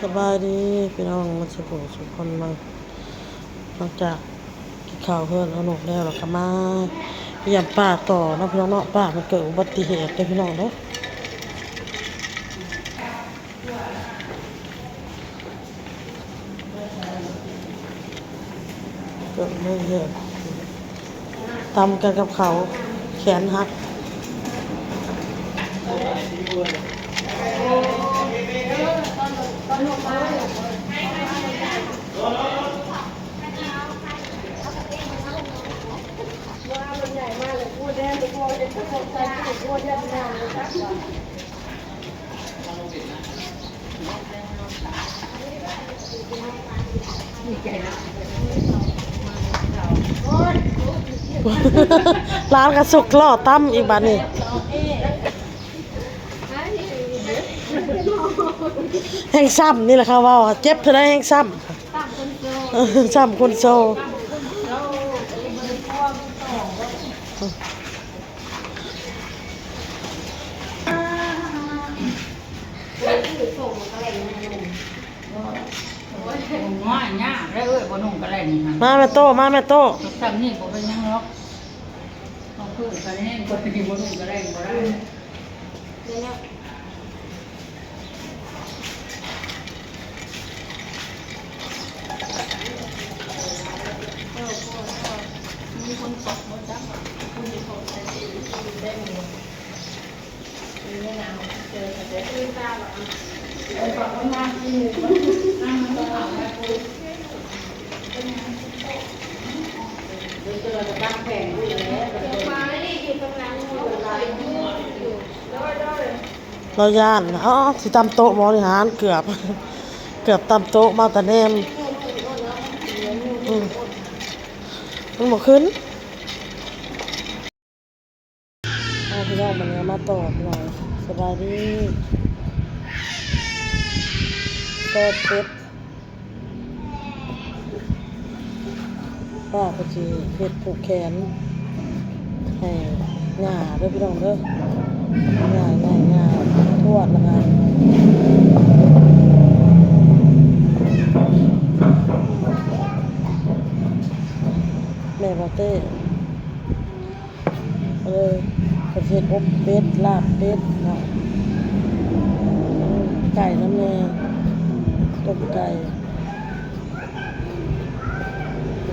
สบายดีพี่น้องมาสุขสุขคนมาหลังจากกินข้าวเพื่อนเอาหนุกแล้วเราก็มาเยี่ยมป้าต่อนะพี่น้องเนาะป้ามันเกิดอุบัติเหตุเลยพี่น้องเนาะเกิดไม่เหตุทำกันกับเขาแขนหักร้านกระสุกล่อตั้มอีกบ้านนี่แห้งซ้ำนี่แหละค่ะว่าเจ็บเท่าไรแห้งซ้ำซ้ำคนโซง่ายง่ายแล้วบ่นุ่งก็ได้นี่ฮะมาแม่โตมาแม่โตทำนี่บ่เป็นยังหรอกต้องพูดกันนี่บ่เป็นบ่นุ่งก็ได้บ่ได้มีคนตกบ่จักคนที่เขาใส่สีแดงนี่นี่นะเจอแต่ตื้นตาบ่เอาฟังมันมาที่หมู่บ้านมันก็เอาแล้วกูเจอแต่บ้านแข่งอยู่แล้วอยู่ตรงนั้นเราย่านอ๋อสิตำโต๊ะบริหารเกือบตำโต๊ะมาแต่แนมมันบอกขึ้นพี่น้องมันมาต่อหน่อยสบายดีก็เป็ดป้าก็จีเพ็ดผูกแขนให้หน้าด้วยพี่น้องเด้อง่ายทวดละกันแม่บอเต้เลยกระเทียมอบเป็ดลาบเป็ดเนาะไก่น้ำแม่ต้มไก่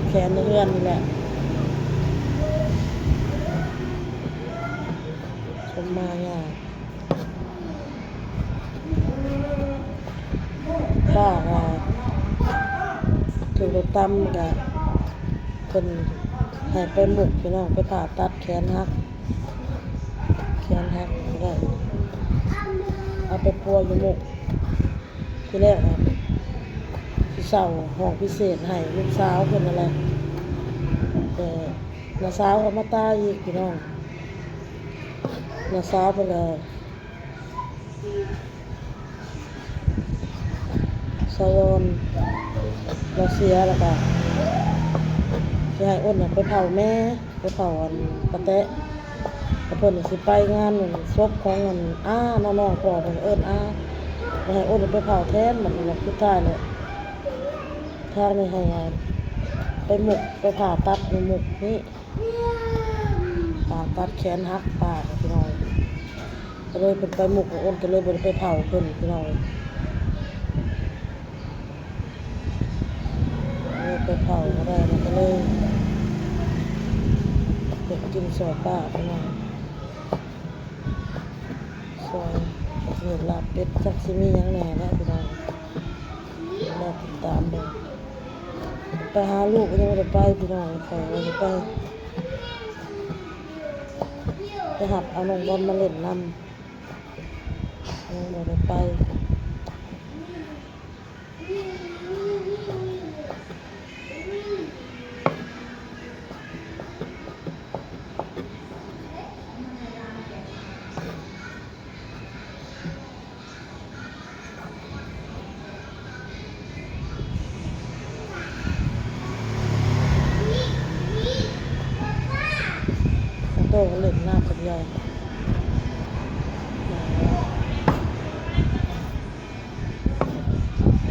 แขนเลื่อนนี่แหละชมมาเนี่ยป้าก็ถือรถตั้มกับคนให้ไปหมุกพี่น้องไปผ่าตัดแขนหักได้เอาไปปัวอยู่หมุกที่แรกครับพี่สาวห้องพิเศษให้ลูกสาวคนอะไรแต่น้าสาวเขามาตายอีกพี่น้องน้าสาวไปเลยซอยอนเราเสียแล้วก็จะให้อ้นไปเผาแม่ไปเผาปะเตะแล้วเพิ่นสิไปงานศพของน้องๆพ่อเพิ่นแล้วให้อ้นไปเผาแทนมันสุดท้ายเลยถ้าไม่ให้ไปหมุกไปผ่าตัดในหมุกนี่ผ่าตัดแขนหักปากพี่น้องก็เลยเป็นไปหมุกอ้นก็เลยบ่ได้ไปเผาเพิ่นพี่น้องไปเผาก็ได้มันก็เลยเป็นกินซอยป้าพี่น้องซอยเห็ดลาบเป็ดจักสิมียังแหน่นะพี่น้องมาติดตามเบิ่งไปหาลูกก็ยังไม่ได้ไปพี่น้องขอว่าจะไปหับเอาน้องบอลมาเล่นนำยังไม่ได้ไปโตเล่นน้ำกับยาย เ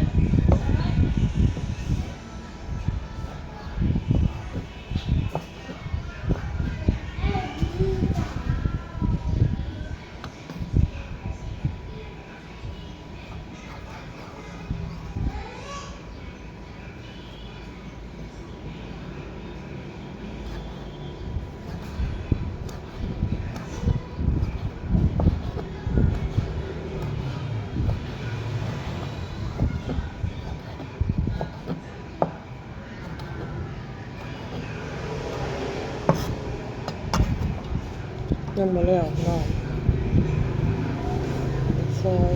ยังบ่แล้วพี่น้องซอย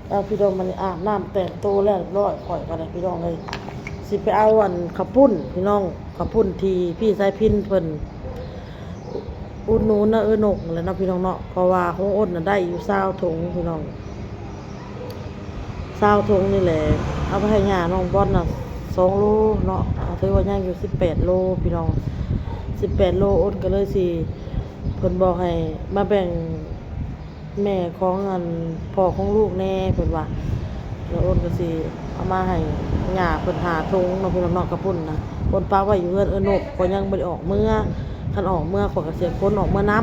เอาพี่น้องมันอาบน้ำแต่งตัวแล้วเรียบร้อยปล่อยกันเลยพี่น้องเลยสิไปเอาอันข้าวปุ้นพี่น้องข้าวปุ้นที่พี่สายพินเพิ่นอุดหนูนะนกเลยนะพี่น้องเนาะเพราะว่าของอ้นน่ะได้อยู่20ถุงพี่น้อง20ถุงนี่แหละเอาไปให้ย่าน้องบอลน่ะ2 โลเนาะถือว่ายังอยู่18 โลพี่น้อง18 โลอ้นก็เลยสิเพิ่นบอกให้มาแบ่งแม่ของอันพ่อของลูกแน่เพิ่นว่าแล้วอ้นก็สิเอามาให้ย่าเพิ่นหาถุงเนาะพี่น้องเนาะกระปุ่นนะคนปาไว้อยู่เฮือนนกก็ยังบ่ได้ออกเมื่อคันออกเมื่อข่อยก็เสียคนออกเมื่อนํ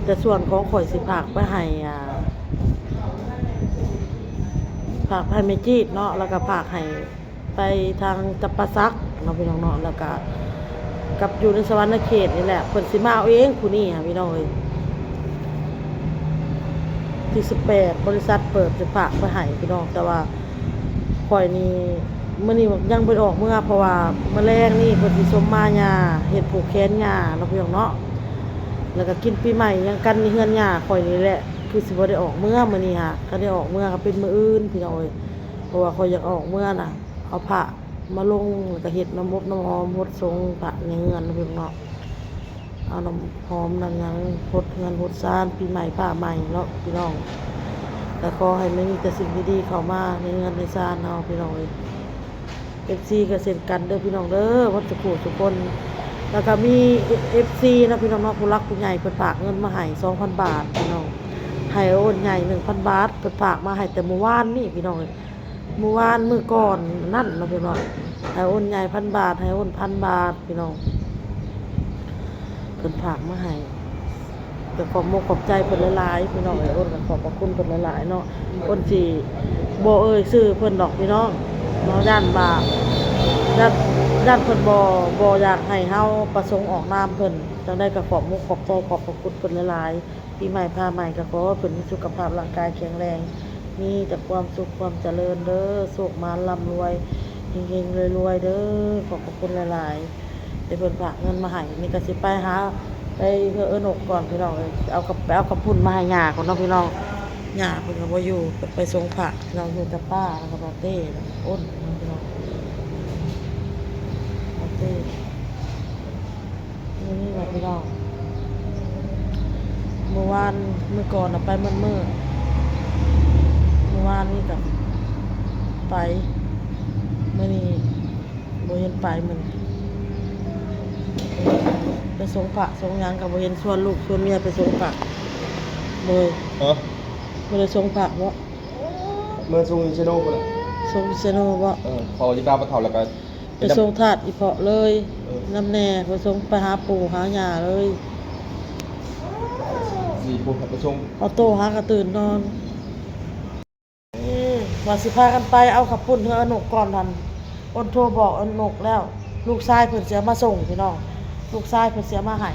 แต่ส่วนของข่อยสิฝากไปให้ฝากให้แม่จีดเนาะแล้วก็ฝากให้ไปทางจับปะซักเนาะพี่น้องเนาะแล้วก็กับอยู่ในสวรรค์เขตนี่แหละเพิ่นสิมาเอาเองผู้นี้ค่ะพี่น้องเอ้ยที่18บริษัทเปิดจะฝากไปให้พี่น้องแต่ว่าข่อยนี่มื้อนี้ยังบ่ได้ออกเมื่อเพราะว่ามื้อแรกนี่เพิ่นสิสมมาหญ้าเฮ็ดผูกแขนหญ้าเนาะพี่น้องเนาะแล้วก็กินปีใหม่ยังกันในเฮือนหญ้าข่อยนี่แหละคือสิบ่ได้ออกเมื่อมื้อนี้ค่ะก็ได้ออกเมื่อก็เป็นมื้ออื่นพี่น้องเอ้ยเพราะว่าข่อยอยากออกเมื่อน่ะเอาผ้ามาลงแล้วก็เฮ็ดน้ำมกน้ำหอมพดทรงผ้าในเฮือนเนาะพี่น้องเนาะเอาน้ำหอมนั่นหยังพดเฮือนพดซ่านปีใหม่ผ้าใหม่เนาะพี่น้องแต่ขอให้มันมีแต่สิ่งดีๆเข้ามาในเฮือนในซ่านเฮาพี่น้องเอ้ย FC ก็เช่นกันเด้อพี่น้องเด้อวัดสุขุทุกคนแล้วก็มี FC นะพี่น้องเนาะผู้รักผู้ใหญ่เพิ่นฝากเงินมาให้ 2,000 บาทพี่น้องให้โอนใหญ่ 1,000 บาทเพิ่นฝากมาให้แต่เมื่อวานนี่พี่น้องเอ้ยเมื่อวานมื้อก่อนนั่นเนาะพี่น้องให้โอนใหญ่ 1,000 บาทให้โอน1,000 บาทพี่น้องเพิ่นฝากมาให้ก็ขอบมกขอบใจเพิ่นหลายๆพี่น้องเอ้ยโอนก็ขอบพระคุณเพิ่นหลายๆเนาะโอนสิบ่เอ่ยชื่อเพิ่นดอกพี่น้องเนาะย่านบาปย่านเพิ่นบ่อยากให้เฮาประสงค์ออกนามเพิ่นจังได้ก็ขอบมุกขอบใจขอบพระคุณเพิ่นหลายๆปีใหม่พาใหม่ก็ขอให้เพิ่นมีสุขภาพร่างกายแข็งแรงมีแต่ความสุขความเจริญเด้อสุขมาร่ำรวยเฮงๆรวยๆเด้อขอบพระคุณหลายๆได้เพิ่นฝากเงินมาให้นี่ก็สิไปหาไปเพื่อเอิ้นอกก่อนพี่น้องเอ้ยเอากระปุ่นมาให้ย่าก่อนเนาะพี่น้องย่าเพิ่นก็บ่อยู่เพิ่นไปส่งผักพี่น้องอยู่กับป้าแล้วก็บ่เต้อ้นพี่น้องบ่เต้นี่ว่าพี่น้องเมื่อวานเมื่อก่อนน่ะไปมื้อวานนี่ก็ไปมื้อนี้บ่เห็นไปมื้อนี้ไปส่งผักส่งหยังก็บ่เห็นชวนลูกชวนเมียไปส่งผักบ่บ่ได้ส่งผักบ่ เมื่อช่วงชโนกเลย ส่งเซโนบ่ พอที่บ้านปะเถาแล้วก็ ไปส่งถาดอีเพาะเลยน้ำแน่ไปส่งไปหาปู่หาย่าเลย มีผู้ขับไปส่ง เอาโตหากระตื่นนอนว่าสิพากันไปเอาขับปุ่นเฮืออนกก่อนทันอ้นโทรบอกอนกแล้วลูกชายเพิ่นสิเอามาส่งพี่น้องลูกชายเพิ่นสิเอามาให้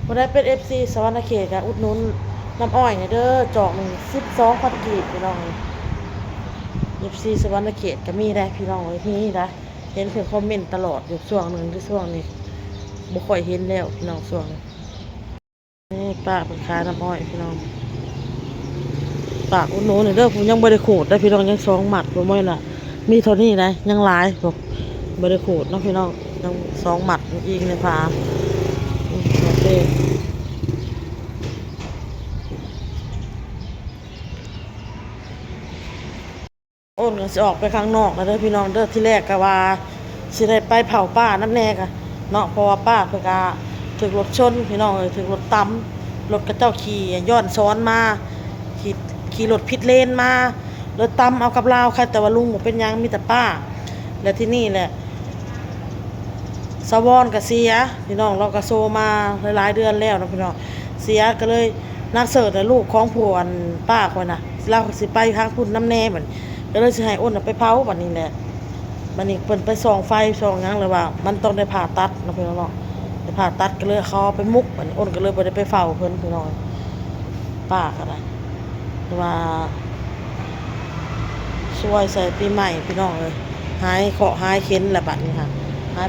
บ่ได้เป็น FC สวรรณเขตก็อุดหนุนน้ำอ้อยนี่เด้อจอกหนึง12,000 กีบพี่น้อง FC สวรรณเขตก็มีได้พี่น้องเอ้ยมีได้เห็นเพิ่นคอมเมนต์ตลอดอยู่ช่วงหนึงที่ช่วงนี้บ่ค่อยเห็นแล้วพี่น้องช่วงนี้นี่ป้าเพิ่นขายน้ำอ้อยพี่น้องฝากอุดหนุนหน่อยเด้อผมยังบ่ได้ขูดได้พี่น้องยัง2 หมัดบ่มื้อละมีเท่านี้ได้ยังหลายบ่ได้ขูดเนาะพี่น้องยัง2 หมัดอีกในผาโอเคโอนก็สิออกไปข้างนอกแล้วเด้อพี่น้องเด้อที่แรกก็ว่าสิได้ไปเผาป้าน้ำแน่กะเนาะเพราะว่าป้าเพิ่นก็ถูกรถชนพี่น้องเอ้ยถูกรถตำรถกระเจ้าขี่ย้อนสอนมาขี่รถผิดเลนมารถตำเอากับลาวค่ะแต่ว่าลุงบ่เป็นหยังมีแต่ป้าและที่นี่แหละสะวอนก็เสียพี่น้องเราก็โซมาหลายๆเดือนแล้วนะพี่น้องเสียก็เลยนักเสิร์ชลูกของผัวป้าคนน่ะเราก็สิไปทางพุ่นน้ำแน่บัดก็เลยสิให้อ้นไปเผาบัดนี้แหละบัดนี้เพิ่นไปส่องไฟส่องหยังเลยว่ามันต้องได้ผ่าตัดนะพี่น้องเนาะไปผ่าตัดก็เลยเขาเอาไปมุกบัดนี้อ้นก็เลยบ่ได้ไปเฝ้าเพิ่นพี่น้องป้าก็ได้ว่าช่วยใส่ปีใหม่พี่น้องเลยหายเคราะห์หายเข็นแหละบัดนี้ค่ะ หาย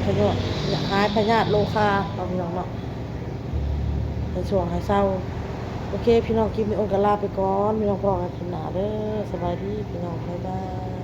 พยาธิโรคาเอาพี่น้องเนาะในช่วงหายเศร้าโอเคพี่น้องคลิปนี้อ้นก็ลาไปก่อนพี่น้องพอกันคลิปหน้าเด้อสบายดีพี่น้องบ๊ายบาย